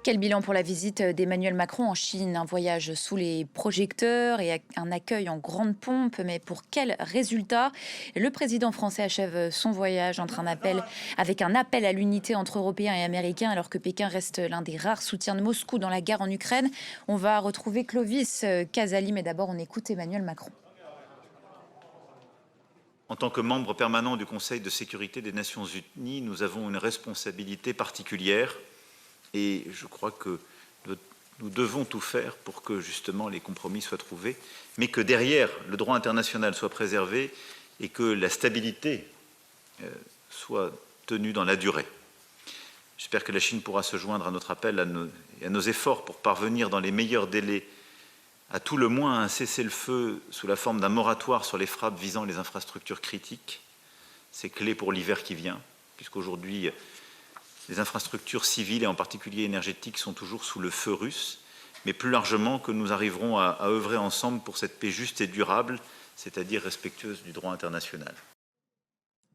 Quel bilan pour la visite d'Emmanuel Macron en Chine? Un voyage sous les projecteurs et un accueil en grande pompe, mais pour quel résultat? Le président français achève son voyage avec un appel à l'unité entre Européens et Américains, alors que Pékin reste l'un des rares soutiens de Moscou dans la guerre en Ukraine. On va retrouver Clovis Casali, mais d'abord on écoute Emmanuel Macron. En tant que membre permanent du Conseil de sécurité des Nations Unies, nous avons une responsabilité particulière et je crois que nous devons tout faire pour que justement les compromis soient trouvés, mais que derrière le droit international soit préservé et que la stabilité soit tenue dans la durée. J'espère que la Chine pourra se joindre à notre appel et à nos efforts pour parvenir dans les meilleurs délais à tout le moins un cessez-le-feu sous la forme d'un moratoire sur les frappes visant les infrastructures critiques. C'est clé pour l'hiver qui vient, puisqu'aujourd'hui, les infrastructures civiles et en particulier énergétiques sont toujours sous le feu russe, mais plus largement que nous arriverons à œuvrer ensemble pour cette paix juste et durable, c'est-à-dire respectueuse du droit international.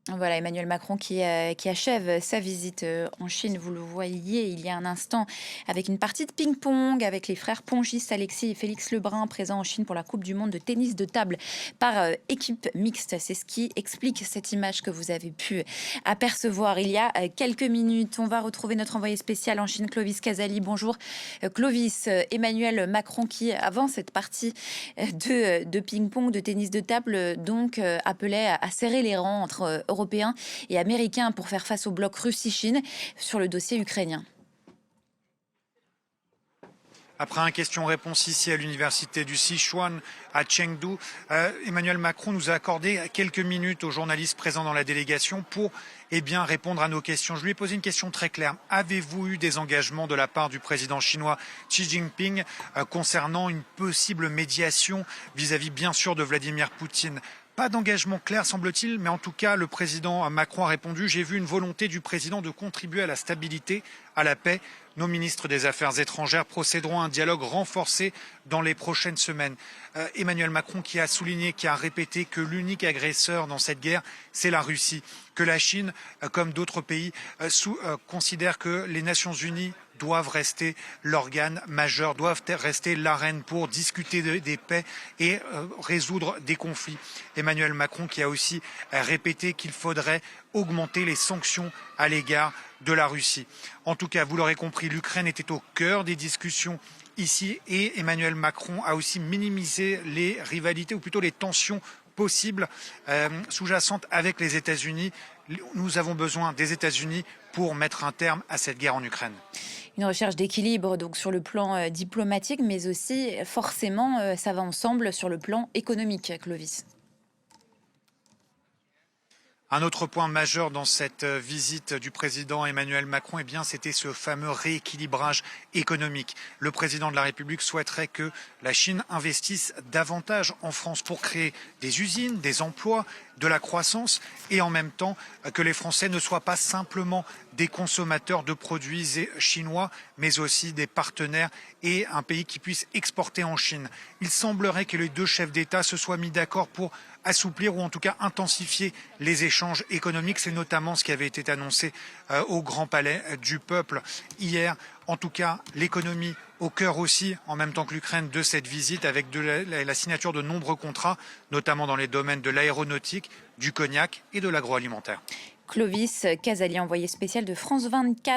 Voilà, Emmanuel Macron qui achève sa visite en Chine, vous le voyez il y a un instant, avec une partie de ping-pong, avec les frères pongistes Alexis et Félix Lebrun, présents en Chine pour la Coupe du Monde de tennis de table par équipe mixte. C'est ce qui explique cette image que vous avez pu apercevoir il y a quelques minutes. On va retrouver notre envoyé spécial en Chine, Clovis Casali. Bonjour Clovis. Emmanuel Macron qui, avant cette partie de ping-pong, de tennis de table, donc appelait à serrer les rangs entre européens et américains pour faire face au bloc Russie-Chine sur le dossier ukrainien. Après un question-réponse ici à l'université du Sichuan à Chengdu, Emmanuel Macron nous a accordé quelques minutes aux journalistes présents dans la délégation pour répondre à nos questions. Je lui ai posé une question très claire. Avez-vous eu des engagements de la part du président chinois Xi Jinping concernant une possible médiation vis-à-vis bien sûr de Vladimir Poutine? Pas d'engagement clair, semble-t-il, mais en tout cas, le président Macron a répondu « J'ai vu une volonté du président de contribuer à la stabilité, à la paix. Nos ministres des Affaires étrangères procéderont à un dialogue renforcé dans les prochaines semaines. » Emmanuel Macron qui a souligné, qui a répété que l'unique agresseur dans cette guerre, c'est la Russie. Que la Chine, comme d'autres pays, considère que les Nations Unies doivent rester l'organe majeur, doivent rester l'arène pour discuter des paix et résoudre des conflits. Emmanuel Macron qui a aussi répété qu'il faudrait augmenter les sanctions à l'égard de la Russie. En tout cas, vous l'aurez compris, l'Ukraine était au cœur des discussions ici et Emmanuel Macron a aussi minimisé les rivalités ou plutôt les tensions possibles sous-jacentes avec les États-Unis. Nous avons besoin des États-Unis pour mettre un terme à cette guerre en Ukraine. Une recherche d'équilibre donc sur le plan diplomatique, mais aussi forcément ça va ensemble sur le plan économique, Clovis. Un autre point majeur dans cette visite du président Emmanuel Macron, c'était ce fameux rééquilibrage économique. Le président de la République souhaiterait que la Chine investisse davantage en France pour créer des usines, des emplois, de la croissance et en même temps que les Français ne soient pas simplement des consommateurs de produits chinois, mais aussi des partenaires et un pays qui puisse exporter en Chine. Il semblerait que les deux chefs d'État se soient mis d'accord pour assouplir ou en tout cas intensifier les échanges économiques. C'est notamment ce qui avait été annoncé au Grand Palais du Peuple hier. En tout cas, l'économie au cœur aussi, en même temps que l'Ukraine, de cette visite avec la signature de nombreux contrats, notamment dans les domaines de l'aéronautique, du cognac et de l'agroalimentaire. Clovis Casali, envoyé spécial de France 24.